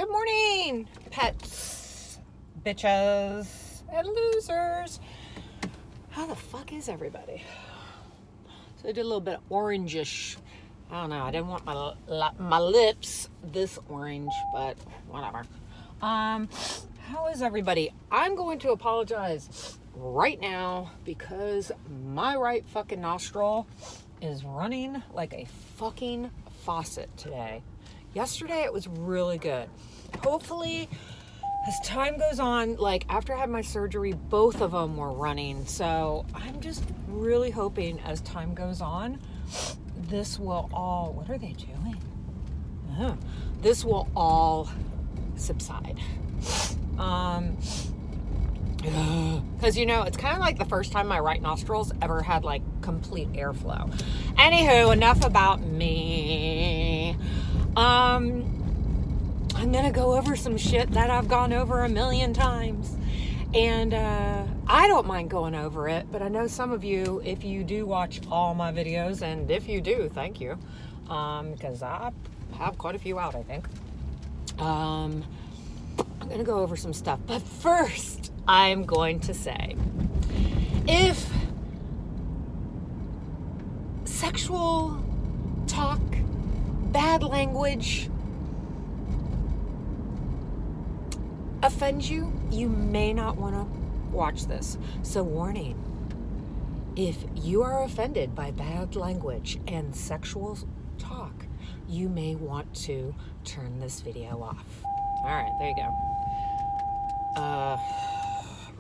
Good morning, pets, bitches, and losers. How the fuck is everybody? So I did a little bit of orangish. I don't know. I didn't want my lips this orange, but whatever. How is everybody? I'm going to apologize right now because my right fucking nostril is running like a fucking faucet today. Yesterday it was really good. Hopefully, as time goes on, like after I had my surgery, both of them were running. So I'm just really hoping as time goes on, this will all, what are they doing? Oh, this will all subside. Because, you know, it's kind of like the first time my right nostrils ever had like complete airflow. Anywho, enough about me. I'm going to go over some shit that I've gone over a million times. And I don't mind going over it, but I know some of you, if you do watch all my videos, and if you do, thank you. Because I have quite a few out, I think. I'm going to go over some stuff. But first, I'm going to say, if sexual talk, bad language offends you, you may not want to watch this. So warning, if you are offended by bad language and sexual talk, you may want to turn this video off. All right, there you go.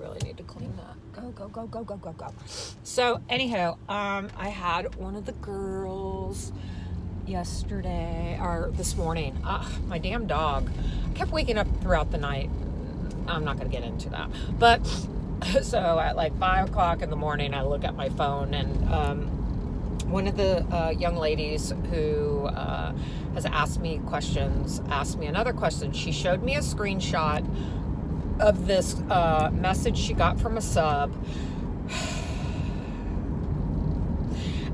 Really need to clean that. Go. So anyhow, I had one of the girls yesterday, or this morning. My damn dog kept waking up throughout the night. I'm not going to get into that. But so at like 5 o'clock in the morning, I look at my phone, and one of the young ladies who has asked me questions asked me another question. She showed me a screenshot of this message she got from a sub.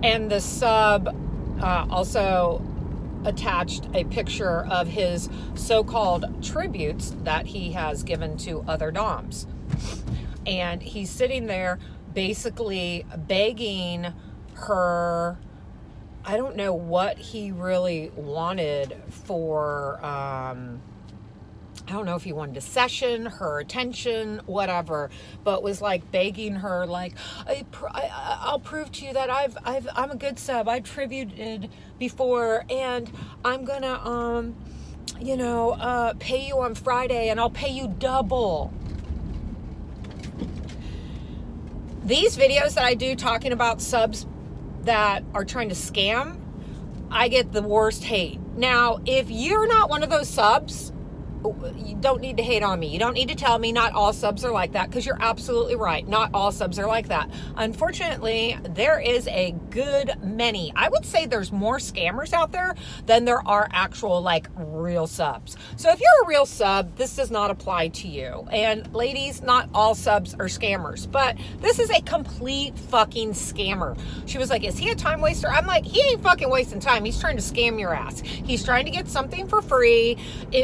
And the sub also attached a picture of his so-called tributes that he has given to other doms. And he's sitting there basically begging her. I don't know what he really wanted for, I don't know if he wanted a session, her attention, whatever, but was like begging her, like, I'll prove to you that I'm a good sub. I've tributed before, and I'm gonna, pay you on Friday, and I'll pay you double. These videos that I do talking about subs that are trying to scam, I get the worst hate. Now, if you're not one of those subs, you don't need to hate on me. You don't need to tell me not all subs are like that, because you're absolutely right. Not all subs are like that. Unfortunately, there is a good many. I would say there's more scammers out there than there are actual like real subs. So if you're a real sub, this does not apply to you. And ladies, not all subs are scammers, but this is a complete fucking scammer. She was like, is he a time waster? I'm like, he ain't fucking wasting time. He's trying to scam your ass. He's trying to get something for free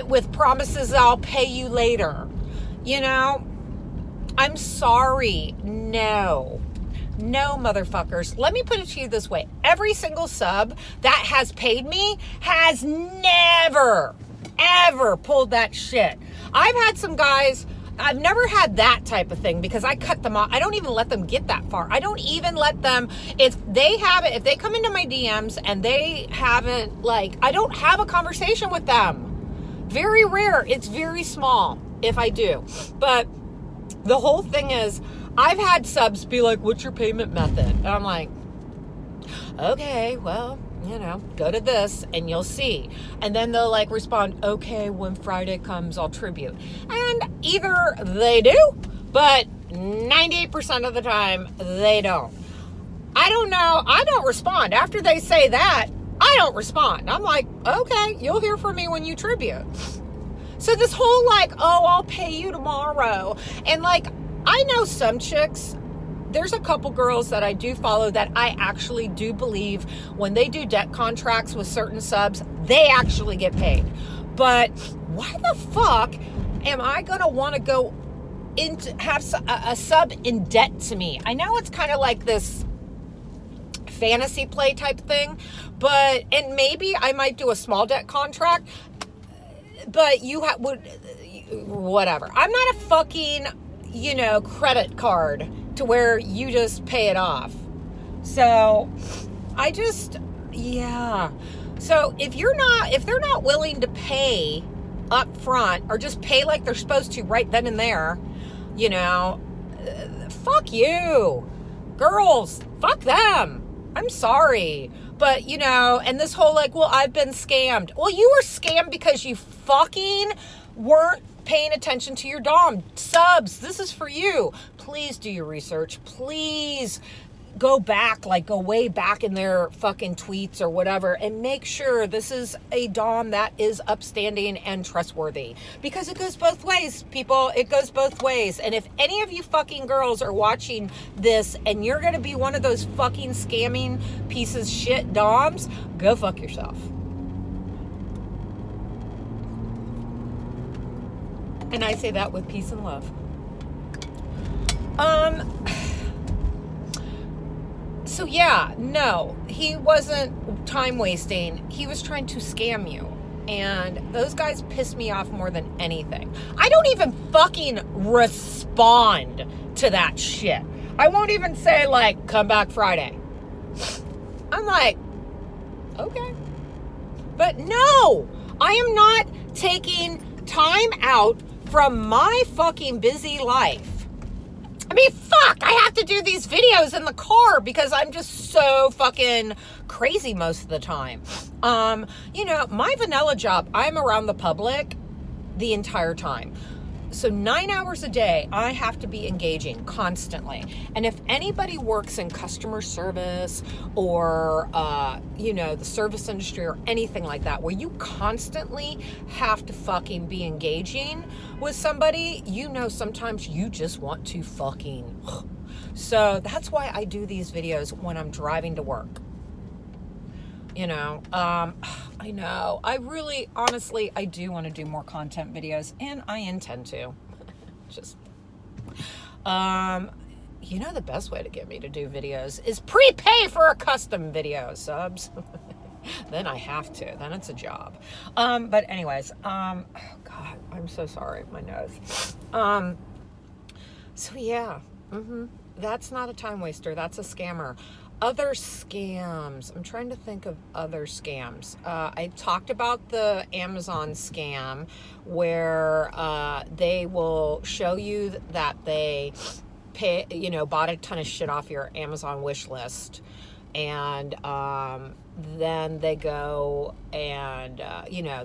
with promises I'll pay you later. You know, I'm sorry. No, motherfuckers. Let me put it to you this way. Every single sub that has paid me has never, ever pulled that shit. I've had some guys, I've never had that type of thing because I cut them off. I don't even let them get that far. I don't even let them, if they come into my DMs and they haven't, like, I don't have a conversation with them. Very rare. It's very small if I do. But the whole thing is, I've had subs be like, what's your payment method? And I'm like, okay, well, go to this and you'll see. And then they'll like respond, okay, when Friday comes, I'll tribute. And either they do, but 98% of the time they don't. I don't know. I don't respond. After they say that, I don't respond. I'm like, okay, you'll hear from me when you tribute. So this whole like, oh, I'll pay you tomorrow. And like, I know some chicks, there's a couple girls that I do follow that I actually do believe when they do debt contracts with certain subs, they actually get paid. But why the fuck am I going to want to go into have a sub in debt to me? I know it's kind of like this fantasy play type thing, but, and maybe I might do a small debt contract, but whatever. I'm not a fucking, credit card to where you just pay it off. So yeah. So if they're not willing to pay up front, or just pay like they're supposed to right then and there, fuck you. Girls, fuck them. I'm sorry. But, and this whole like, well, I've been scammed. Well, you were scammed because you fucking weren't paying attention to your dom. Subs, this is for you. Please do your research. Please go way back in their fucking tweets or whatever, and make sure this is a dom that is upstanding and trustworthy, because it goes both ways, people. It goes both ways. And if any of you fucking girls are watching this and you're gonna be one of those fucking scamming pieces of shit doms, go fuck yourself. And I say that with peace and love. So yeah, no, he wasn't time wasting. He was trying to scam you. And those guys piss me off more than anything. I don't even fucking respond to that shit. I won't even say like, come back Friday. I'm like, okay. But no, I am not taking time out from my fucking busy life. I mean, fuck, I have to do these videos in the car because I'm just so fucking crazy most of the time. My vanilla job, I'm around the public the entire time. So 9 hours a day, I have to be engaging constantly. And if anybody works in customer service or, the service industry or anything like that, where you constantly have to fucking be engaging with somebody, sometimes you just want to fucking. So that's why I do these videos when I'm driving to work. I know. I really, honestly, I do want to do more content videos, and I intend to. Just, the best way to get me to do videos is prepay for a custom video, subs. Then I have to. Then it's a job. But anyways, God, I'm so sorry. My nose. So yeah. That's not a time waster. That's a scammer. Other scams. I'm trying to think of other scams. I talked about the Amazon scam where they will show you that they bought a ton of shit off your Amazon wish list. And then they go and,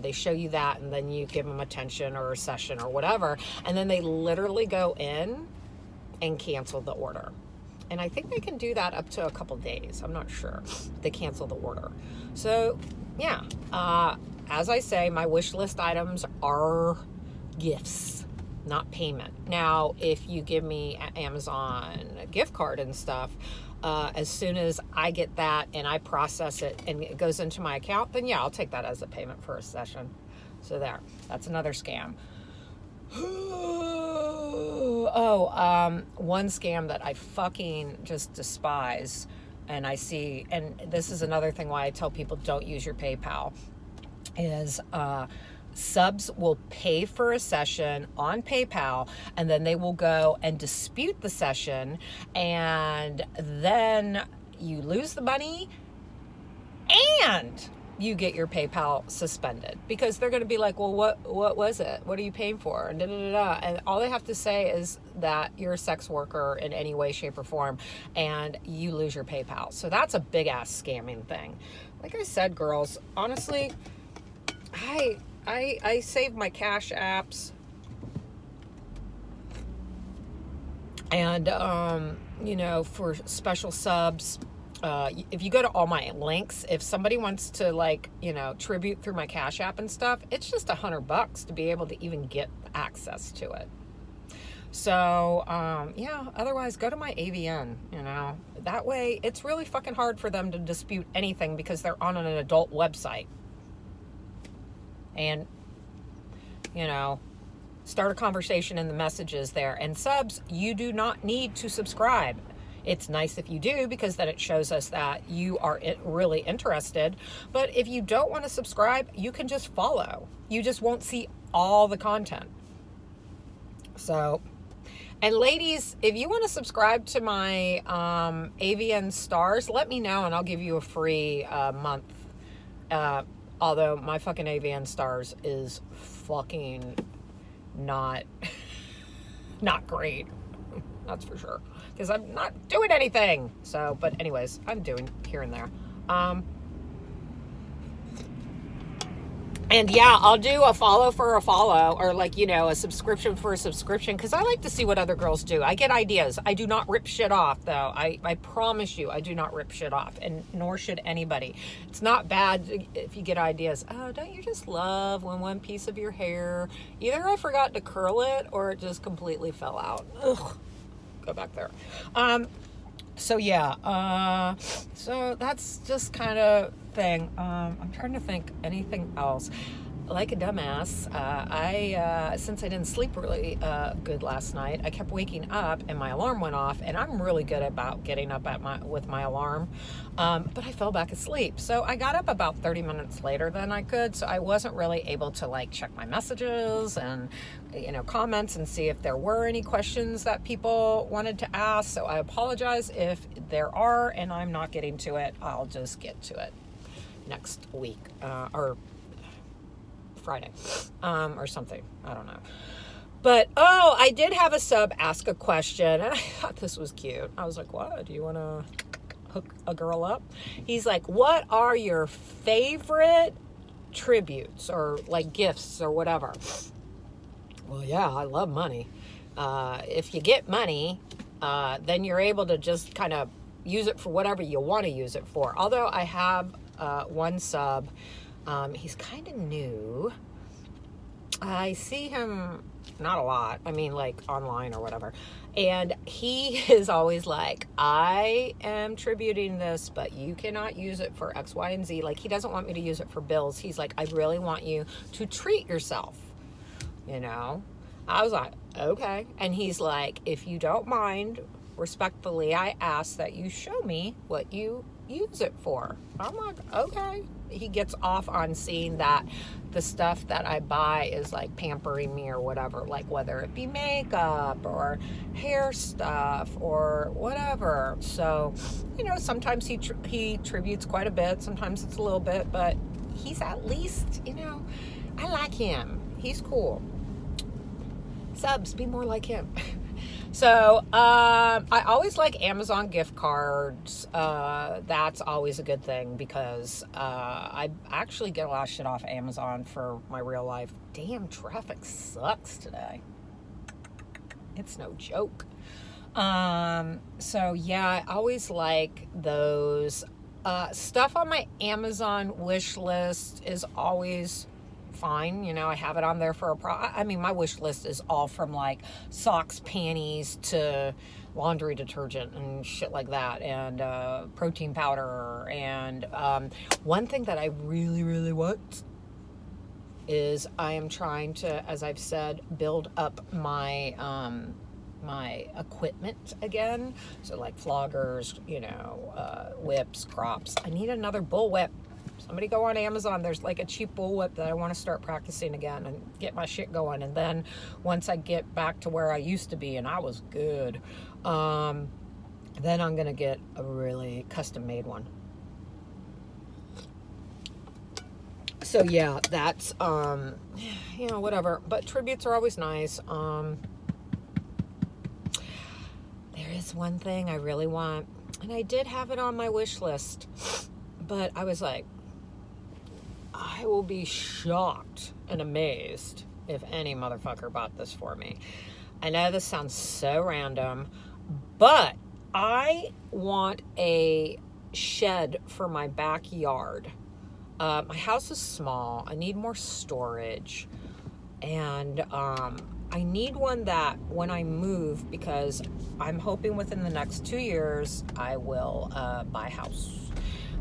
they show you that, and then you give them attention or a session or whatever. And then they literally go in and cancel the order. And I think they can do that up to a couple days. I'm not sure. They cancel the order. So, yeah. As I say, my wish list items are gifts, not payment. Now, if you give me an Amazon gift card and stuff, as soon as I get that and I process it and it goes into my account, then yeah, I'll take that as a payment for a session. So there. That's another scam. One scam that I fucking just despise, and I see, and this is another thing why I tell people don't use your PayPal, is subs will pay for a session on PayPal, and then they will go and dispute the session, and then you lose the money, and you get your PayPal suspended, because they're going to be like, well, what was it? What are you paying for? And And all they have to say is that you're a sex worker in any way, shape, or form, and you lose your PayPal. So that's a big ass scamming thing. Like I said, girls, honestly, I save my cash apps, and for special subs. If you go to all my links, if somebody wants to tribute through my Cash App and stuff, it's just $100 to be able to even get access to it. So, otherwise go to my AVN, that way it's really fucking hard for them to dispute anything because they're on an adult website. And you know, start a conversation in the messages there. And subs, you do not need to subscribe. It's nice if you do, because then it shows us that you are really interested. But if you don't want to subscribe, you can just follow. You just won't see all the content. So, and ladies, if you want to subscribe to my AVN stars, let me know and I'll give you a free month. Although my fucking AVN stars is fucking not great. That's for sure. Because I'm not doing anything. So, but anyways, I'm doing here and there. And yeah, I'll do a follow for a follow, or like, you know, a subscription for a subscription, because I like to see what other girls do. I get ideas. I do not rip shit off, though. I promise you, I do not rip shit off, and nor should anybody. It's not bad if you get ideas. Oh, don't you just love when one piece of your hair, either I forgot to curl it or it just completely fell out. Ugh. Go back there. So yeah, so that's just kind of thing. I'm trying to think anything else. Like a dumbass, since I didn't sleep really good last night, I kept waking up and my alarm went off, and I'm really good about getting up with my alarm, but I fell back asleep. So I got up about 30 minutes later than I could, so I wasn't really able to like check my messages and, you know, comments and see if there were any questions that people wanted to ask. So I apologize if there are, and I'm not getting to it. I'll just get to it next week, or Friday, or something. I don't know. But, oh, I did have a sub ask a question, and I thought this was cute. I was like, what? Do you want to hook a girl up? He's like, what are your favorite tributes or like gifts or whatever? Well, yeah, I love money. If you get money, then you're able to just kind of use it for whatever you want to use it for. Although I have one sub, he's kind of new. I see him not a lot. I mean, like online or whatever. And he is always like, I am tributing this, but you cannot use it for X, Y, and Z. Like, he doesn't want me to use it for bills. He's like, I really want you to treat yourself. You know? I was like, okay. And he's like, if you don't mind, respectfully, I ask that you show me what you use it for. I'm like, okay. He gets off on seeing that the stuff that I buy is like pampering me or whatever, like whether it be makeup or hair stuff or whatever. So, you know, sometimes he tributes quite a bit. Sometimes it's a little bit, but he's at least, you know, I like him. He's cool. Subs, be more like him. So, I always like Amazon gift cards. That's always a good thing because, I actually get a lot of shit off Amazon for my real life. Damn, traffic sucks today. It's no joke. So yeah, I always like those. Stuff on my Amazon wish list is always fine. You know, I have it on there for I mean, my wish list is all from like socks, panties to laundry detergent and shit like that, and protein powder. And one thing that I really, really want is I am trying to, as I've said, build up my my equipment again. So like floggers, you know, whips, crops. I need another bull whip. Somebody go on Amazon. There's like a cheap bullwhip that I want to start practicing again and get my shit going. And then once I get back to where I used to be, and I was good, then I'm going to get a really custom made one. So yeah, that's, you know, whatever. But tributes are always nice. There is one thing I really want, and I did have it on my wish list, but I was like, I will be shocked and amazed if any motherfucker bought this for me. I know this sounds so random, but I want a shed for my backyard. My house is small. I need more storage. And I need one that when I move, because I'm hoping within the next 2 years, I will buy a house.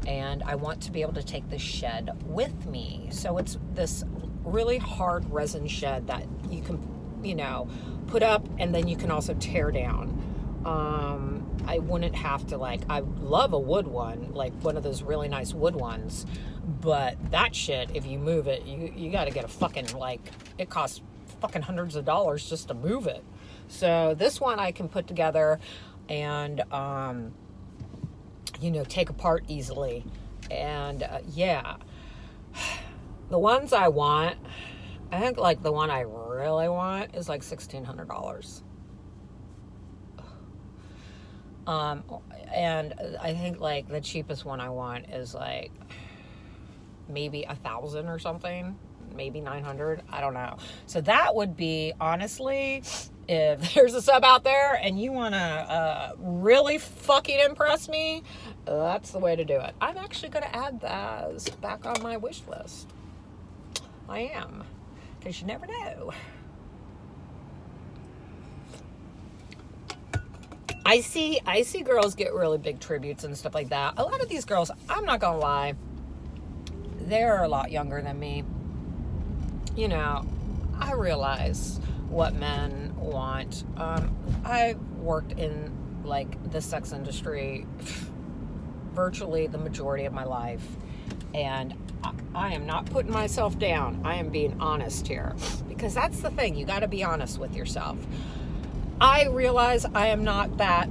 And I want to be able to take this shed with me. So it's this really hard resin shed that you can, you know, put up, and then you can also tear down. I wouldn't have to, like, I love a wood one, like one of those really nice wood ones, but that shit, if you move it, you got to get a fucking, like, it costs fucking hundreds of dollars just to move it. So this one I can put together and, you know, take apart easily. And, yeah, the ones I want, I think, like, the one I really want is like $1,600. And I think, like, the cheapest one I want is like maybe $1,000 or something, maybe $900. I don't know. So that would be, honestly, if there's a sub out there and you want to really fucking impress me, that's the way to do it. I'm actually going to add those back on my wish list. I am, because you never know. I see girls get really big tributes and stuff like that. A lot of these girls, I'm not gonna lie, they're a lot younger than me. You know, I realize what men want. I worked in, like, the sex industry virtually the majority of my life, and I am not putting myself down. I am being honest here, because that's the thing. You got to be honest with yourself. I realize I am not that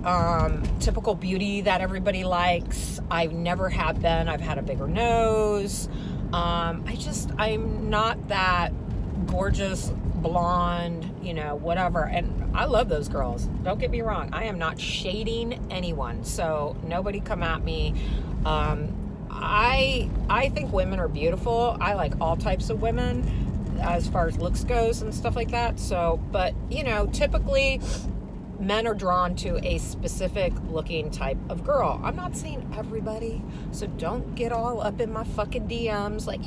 typical beauty that everybody likes. I never have been. I've had a bigger nose. I'm not that gorgeous, blonde, you know, whatever. And I love those girls. Don't get me wrong. I am not shading anyone. So nobody come at me. I think women are beautiful. I like all types of women, as far as looks goes and stuff like that. So, but, you know, typically men are drawn to a specific looking type of girl. I'm not saying everybody, so don't get all up in my fucking DMs like,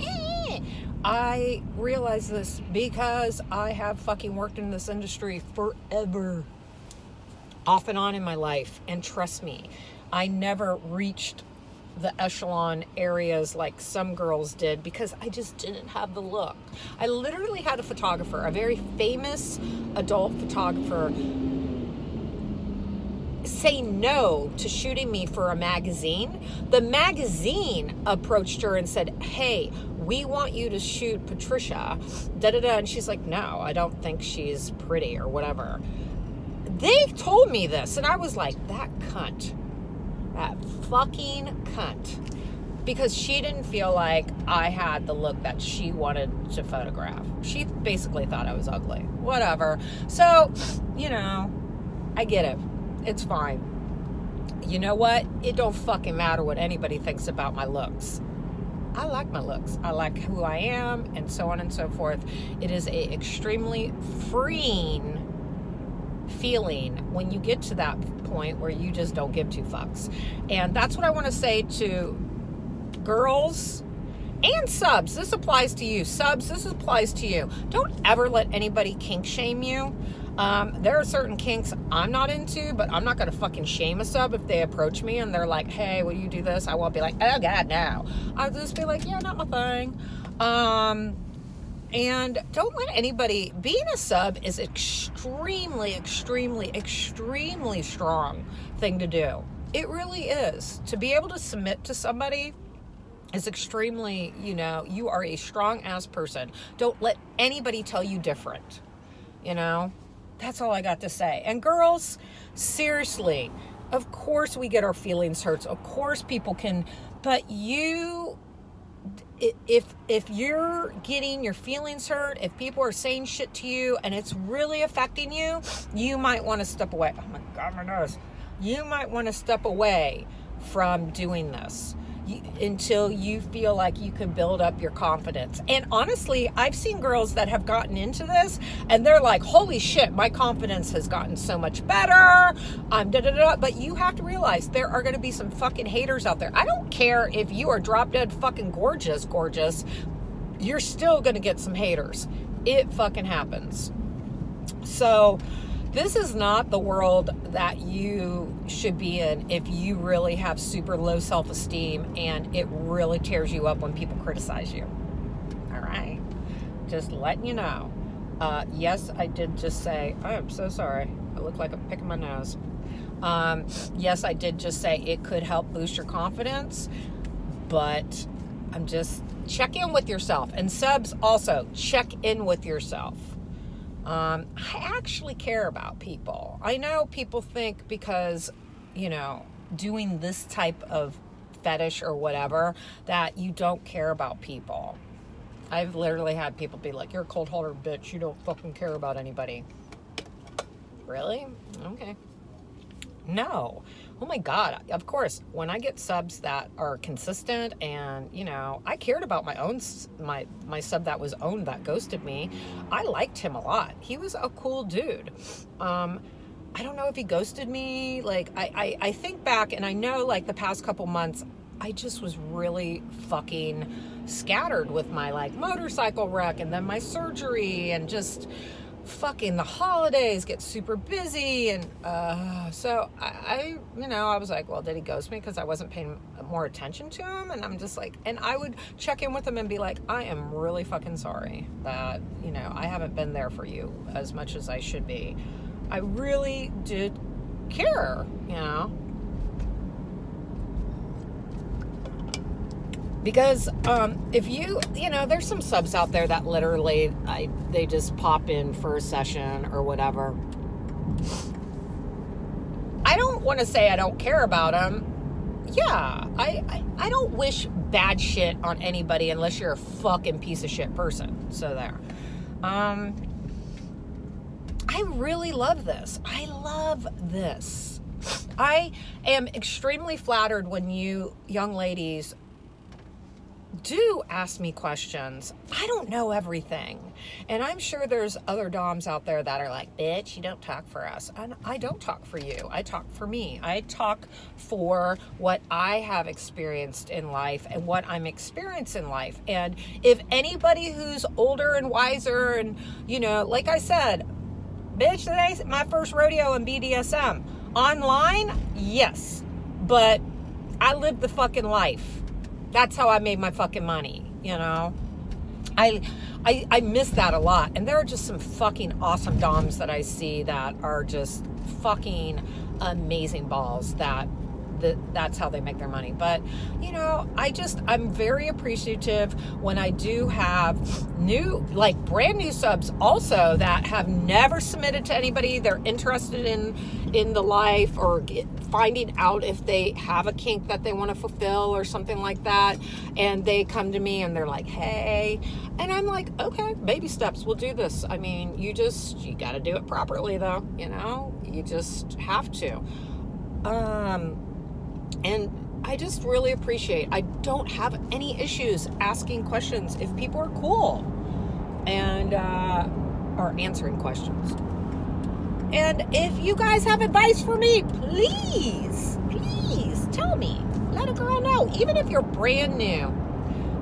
I realize this because I have fucking worked in this industry forever, off and on in my life. And trust me, I never reached the echelon areas like some girls did because I just didn't have the look. I literally had a photographer, a very famous adult photographer, say no to shooting me for a magazine. The magazine approached her and said, hey, we want you to shoot Patricia, da-da-da. And she's like, no, I don't think she's pretty or whatever. They told me this, and I was like, that cunt. That fucking cunt. Because she didn't feel like I had the look that she wanted to photograph. She basically thought I was ugly. Whatever. So, you know, I get it. It's fine. You know what? It don't fucking matter what anybody thinks about my looks. I like my looks. I like who I am, and so on and so forth. It is a extremely freeing feeling when you get to that point where you just don't give two fucks. And that's what I want to say to girls and subs. This applies to you. Subs, this applies to you. Don't ever let anybody kink shame you. There are certain kinks I'm not into, but I'm not going to fucking shame a sub if they approach me and they're like, hey, will you do this? I won't be like, oh God, no. I'll just be like, yeah, not my thing. And don't let anybody, being a sub is extremely, extremely, extremely strong thing to do. It really is. To be able to submit to somebody is extremely, you know, you are a strong ass person. Don't let anybody tell you different. You know, that's all I got to say. And girls, seriously, of course we get our feelings hurt. Of course people can, but you, if you're getting your feelings hurt, if people are saying shit to you and it's really affecting you, you might want to step away. Oh my God, my nose. You might want to step away from doing this until you feel like you can build up your confidence. And honestly, I've seen girls that have gotten into this and they're like, holy shit, my confidence has gotten so much better. But you have to realize there are going to be some fucking haters out there. I don't care if you are drop dead fucking gorgeous. You're still going to get some haters. It fucking happens. So this is not the world that you should be in if you really have super low self-esteem and it really tears you up when people criticize you. All right? Just letting you know. Yes, I did just say, I am so sorry. I look like I'm picking my nose. Yes, I did just say it could help boost your confidence, but I'm just check in with yourself. And subs also, check in with yourself. I actually care about people. I know people think because, you know, doing this type of fetish or whatever, that you don't care about people. I've literally had people be like, you're a cold hearted bitch. You don't fucking care about anybody. Really? Okay. No. Oh my God. Of course, when I get subs that are consistent and, you know, I cared about my own, my sub that was owned that ghosted me. I liked him a lot. He was a cool dude. I don't know if he ghosted me. Like, I think back and I know like the past couple months, I just was really fucking scattered with my like motorcycle wreck and then my surgery and just fucking the holidays get super busy. And so I you know, I was like, well, did he ghost me because I wasn't paying more attention to him? And I'm just like, and I would check in with him and be like, I am really fucking sorry that, you know, I haven't been there for you as much as I should be. I really did care, you know. Because if you know, there's some subs out there that literally, they just pop in for a session or whatever. I don't want to say I don't care about them. Yeah, I don't wish bad shit on anybody unless you're a fucking piece of shit person. So there. I really love this. I love this. I am extremely flattered when you young ladies do ask me questions. I don't know everything. And I'm sure there's other doms out there that are like, bitch, you don't talk for us. And I don't talk for you. I talk for me. I talk for what I have experienced in life and what I'm experiencing in life. And if anybody who's older and wiser and, you know, like I said, bitch, today's my first rodeo in BDSM. Online, yes. But I lived the fucking life. That's how I made my fucking money, you know. I miss that a lot. And there are just some fucking awesome doms that I see that are just fucking amazing balls that's how they make their money. But, you know, I'm very appreciative when I do have new, like brand new subs also that have never submitted to anybody. They're interested in the life or finding out if they have a kink that they want to fulfill or something like that. And they come to me and they're like, hey, and I'm like, okay, baby steps, we'll do this. I mean, you got to do it properly though. You know, you just have to. And I just really appreciate, I don't have any issues asking questions if people are cool and, or answering questions. And if you guys have advice for me, please tell me, let a girl know. Even if you're brand new,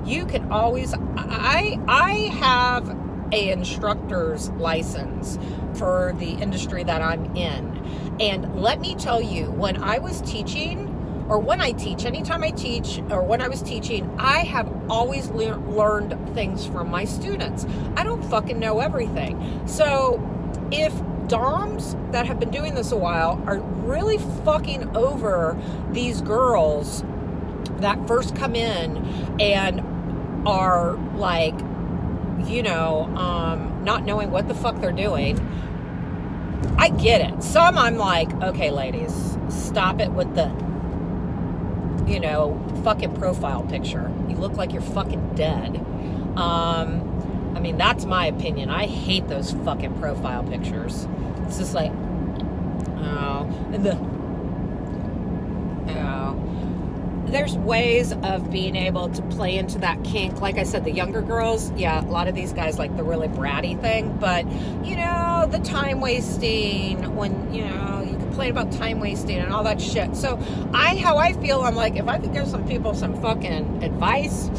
you can always, I have a instructor's license for the industry that I'm in. And let me tell you, when I was teaching, or when I teach, anytime I teach, or when I was teaching, I have always learned things from my students. I don't fucking know everything. So if doms that have been doing this a while are really fucking over these girls that first come in and are like, you know, not knowing what the fuck they're doing, I get it. Some I'm like, okay, ladies, stop it with the, you know, fucking profile picture. You look like you're fucking dead. I mean, that's my opinion. I hate those fucking profile pictures. It's just like, oh, and there's ways of being able to play into that kink. Like I said, the younger girls, yeah, a lot of these guys like the really bratty thing, but, you know, the time wasting, when, you know, you complain about time wasting and all that shit. So how I feel, I'm like, if I could give some people some fucking advice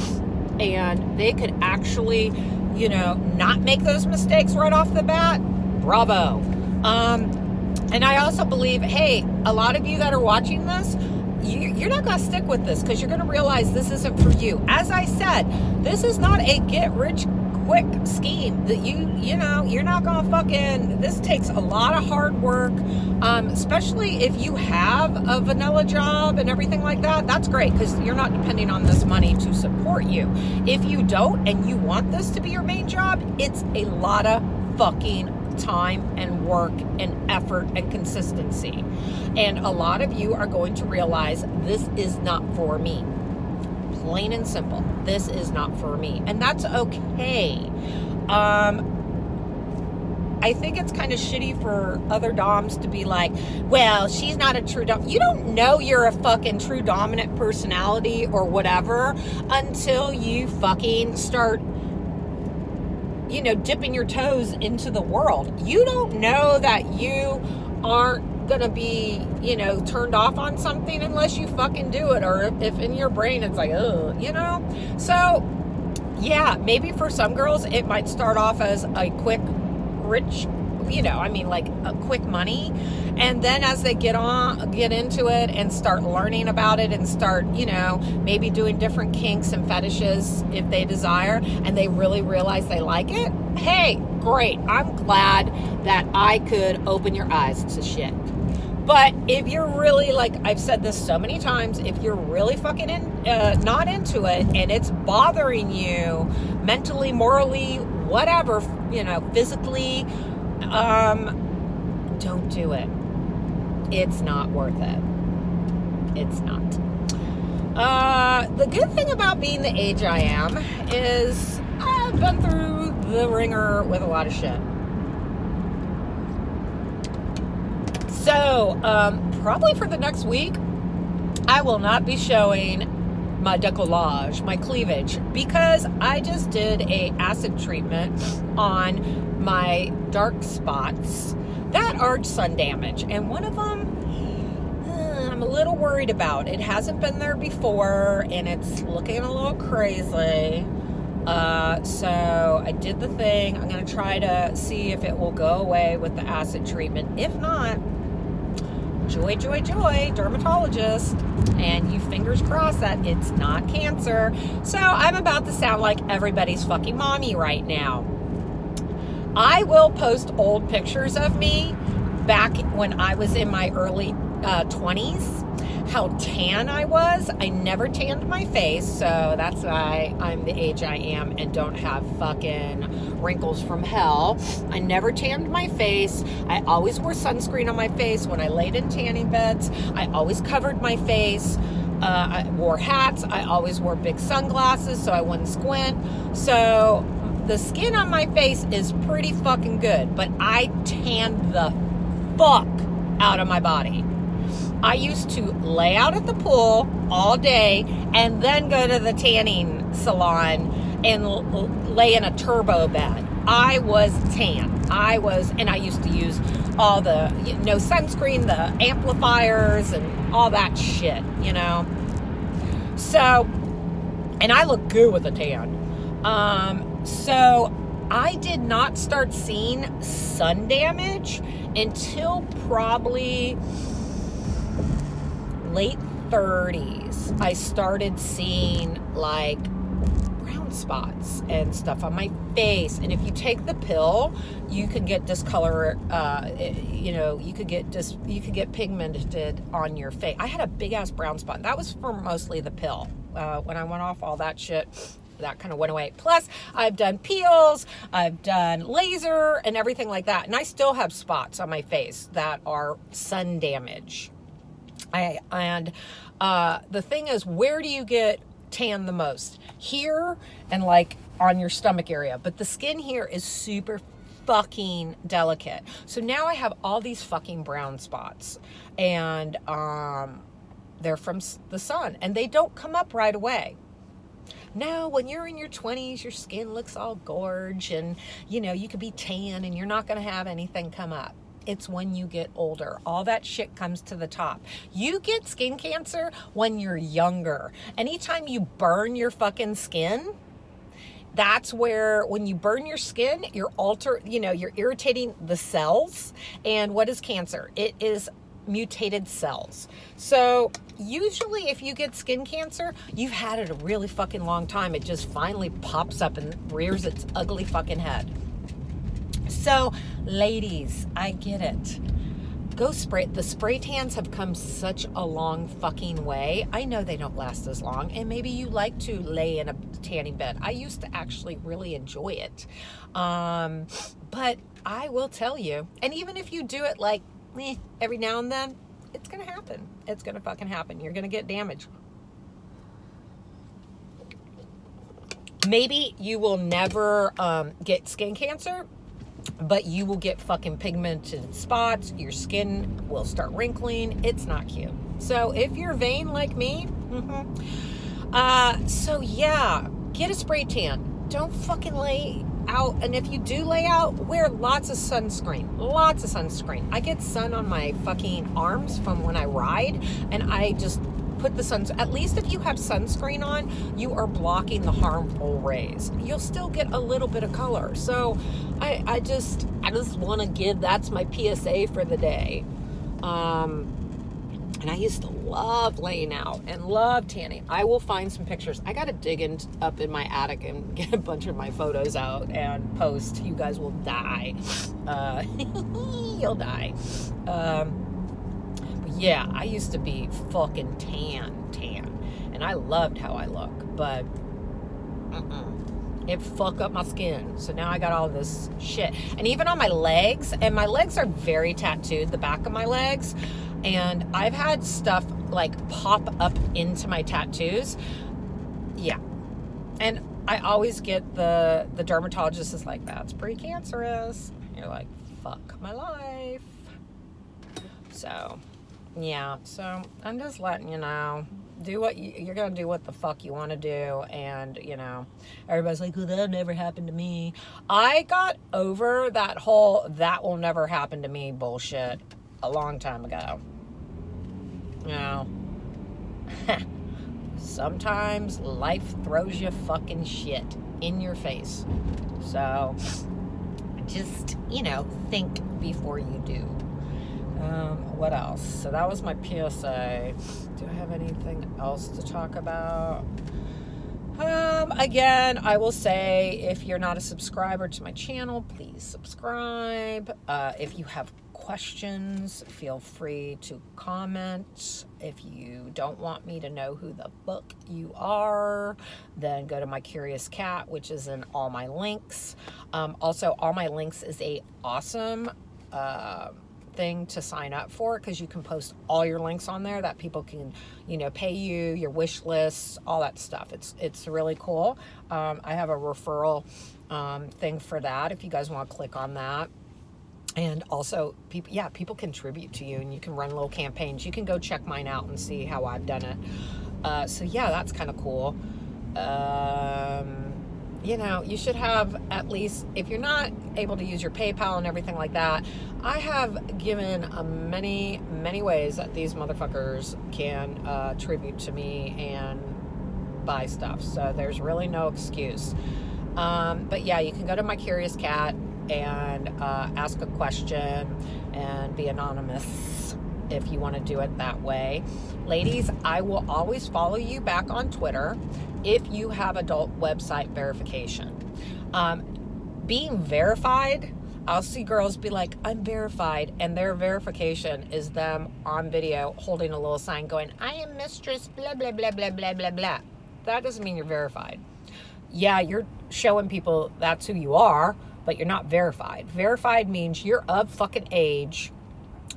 and they could actually, you know, not make those mistakes right off the bat, bravo. And I also believe, hey, a lot of you that are watching this, you're not going to stick with this because you're going to realize this isn't for you. As I said, this is not a get rich quick scheme that you know, you're not gonna fucking, this takes a lot of hard work, especially if you have a vanilla job and everything like that. That's great, because you're not depending on this money to support you. If you don't and you want this to be your main job, it's a lot of fucking time and work and effort and consistency. And a lot of you are going to realize this is not for me. Plain and simple. This is not for me. And that's okay. I think it's kind of shitty for other doms to be like, well, she's not a true dom. You don't know you're a fucking true dominant personality or whatever until you fucking start, you know, dipping your toes into the world. You don't know that you aren't gonna be, you know, turned off on something unless you fucking do it, or if in your brain it's like, oh, you know. So yeah, maybe for some girls it might start off as a quick rich, you know, I mean, like a quick money, and then as they get into it and start learning about it and start, you know, maybe doing different kinks and fetishes if they desire, and they really realize they like it, hey, great. I'm glad that I could open your eyes to shit. But if you're really, like I've said this so many times, if you're really fucking not into it and it's bothering you mentally, morally, whatever, you know, physically, don't do it. It's not worth it. It's not. The good thing about being the age I am is I've been through the ringer with a lot of shit. So, probably for the next week, I will not be showing my décollage, my cleavage, because I just did a acid treatment on my dark spots that are sun damage, and one of them I'm a little worried about. It hasn't been there before and it's looking a little crazy, so I did the thing. I'm going to try to see if it will go away with the acid treatment. If not, joy, joy, joy, dermatologist, and you fingers crossed that it's not cancer. So I'm about to sound like everybody's fucking mommy right now. I will post old pictures of me back when I was in my early 20s, how tan I was. I never tanned my face, so that's why I'm the age I am and don't have fucking wrinkles from hell. I never tanned my face. I always wore sunscreen on my face when I laid in tanning beds. I always covered my face. I wore hats. I always wore big sunglasses so I wouldn't squint. So the skin on my face is pretty fucking good, but I tanned the fuck out of my body. I used to lay out at the pool all day and then go to the tanning salon and lay in a turbo bed. I was tan. And I used to use all the, you know, sunscreen, the amplifiers and all that shit, you know. So, and I look good with a tan. So I did not start seeing sun damage until probably late 30s. I started seeing like brown spots and stuff on my face. And if you take the pill, you can get discolor, you know, you could get pigmented on your face. I had a big ass brown spot. That was for mostly the pill. When I went off all that shit, that kind of went away. Plus, I've done peels, I've done laser and everything like that. And I still have spots on my face that are sun damage. The thing is, where do you get tan the most? Here and like on your stomach area. But the skin here is super fucking delicate. So now I have all these fucking brown spots. And they're from the sun. And they don't come up right away. Now, when you're in your 20s, your skin looks all gorge and, you know, you could be tan and you're not going to have anything come up. It's when you get older. All that shit comes to the top. You get skin cancer when you're younger. Anytime you burn your fucking skin, that's where, when you burn your skin, you're you're irritating the cells. And what is cancer? It is mutated cells. So usually if you get skin cancer, you've had it a really fucking long time. It just finally pops up and rears its ugly fucking head. So ladies, I get it. Go spray. The spray tans have come such a long fucking way. I know they don't last as long, and maybe you like to lay in a tanning bed. I used to actually really enjoy it. But I will tell you, and even if you do it like every now and then, it's going to happen. It's going to fucking happen. You're going to get damage. Maybe you will never get skin cancer, but you will get fucking pigmented spots. Your skin will start wrinkling. It's not cute. So if you're vain like me, so yeah, get a spray tan. Don't fucking lay out. And if you do lay out, wear lots of sunscreen. Lots of sunscreen. I get sun on my fucking arms from when I ride, and I just put the at least if you have sunscreen on, you are blocking the harmful rays. You'll still get a little bit of color. So I just want to give, that's my PSA for the day. And I used to love laying out and love tanning. I will find some pictures. I got to dig up in my attic and get a bunch of my photos out and post. You guys will die. You'll die. Yeah, I used to be fucking tan. And I loved how I look. But it fucked up my skin. So now I got all this shit. And even on my legs. And my legs are very tattooed. The back of my legs. And I've had stuff like pop up into my tattoos. Yeah. And I always get the dermatologist is like, that's precancerous. You're like, fuck my life. So, yeah. So I'm just letting you know. Do what you're going to do what the fuck you want to do. And, you know, everybody's like, well, that never happened to me. I got over that whole that will never happen to me bullshit a long time ago. You know, sometimes life throws you fucking shit in your face. So just, you know, think before you do. What else? So that was my PSA. Do I have anything else to talk about? Again, I will say, if you're not a subscriber to my channel, please subscribe. If you have questions, feel free to comment. If you don't want me to know who the fuck you are, then go to my Curious Cat, which is in all my links. Also, all my links is a awesome thing to sign up for, because you can post all your links on there that people can, you know, pay you, your wish lists, all that stuff. It's really cool. I have a referral thing for that if you guys want to click on that. And also, people contribute to you, and you can run little campaigns. You can go check mine out and see how I've done it. So yeah, that's kind of cool. You know, you should have at least, if you're not able to use your PayPal and everything like that, I have given many ways that these motherfuckers can tribute to me and buy stuff. So there's really no excuse. But yeah, you can go to my Curious Cat and ask a question and be anonymous if you want to do it that way. Ladies, I will always follow you back on Twitter if you have adult website verification. Being verified, I'll see girls be like, I'm verified, and their verification is them on video holding a little sign going, I am mistress, blah, blah, blah, blah, blah, blah, blah. That doesn't mean you're verified. Yeah, you're showing people that's who you are, but you're not verified. Verified means you're of fucking age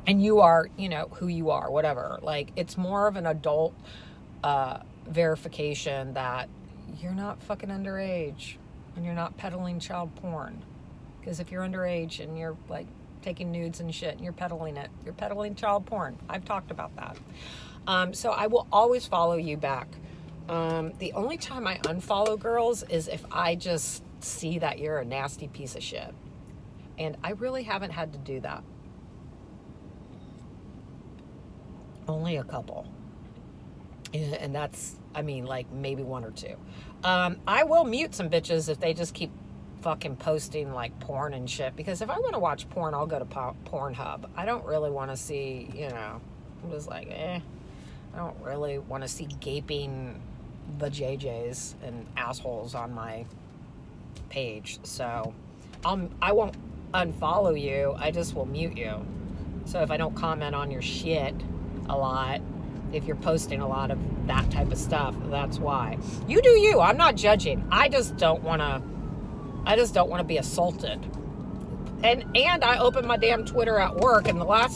and you are, you know, who you are, whatever. Like, it's more of an adult verification that you're not fucking underage and you're not peddling child porn. Because if you're underage and you're like taking nudes and shit and you're peddling it, you're peddling child porn. I've talked about that. So I will always follow you back. The only time I unfollow girls is if I just see that you're a nasty piece of shit. And I really haven't had to do that. Only a couple. And that's, I mean, like maybe one or two. I will mute some bitches if they just keep fucking posting like porn and shit. Because if I want to watch porn, I'll go to Pornhub. I don't really want to see, you know, I'm just like, I don't really want to see gaping vajayjays and assholes on my page. So I won't unfollow you. I just will mute you. So if I don't comment on your shit a lot, if you're posting a lot of that type of stuff, that's why. You do you. I'm not judging. I just don't want to be assaulted. And I open my damn Twitter at work, and the last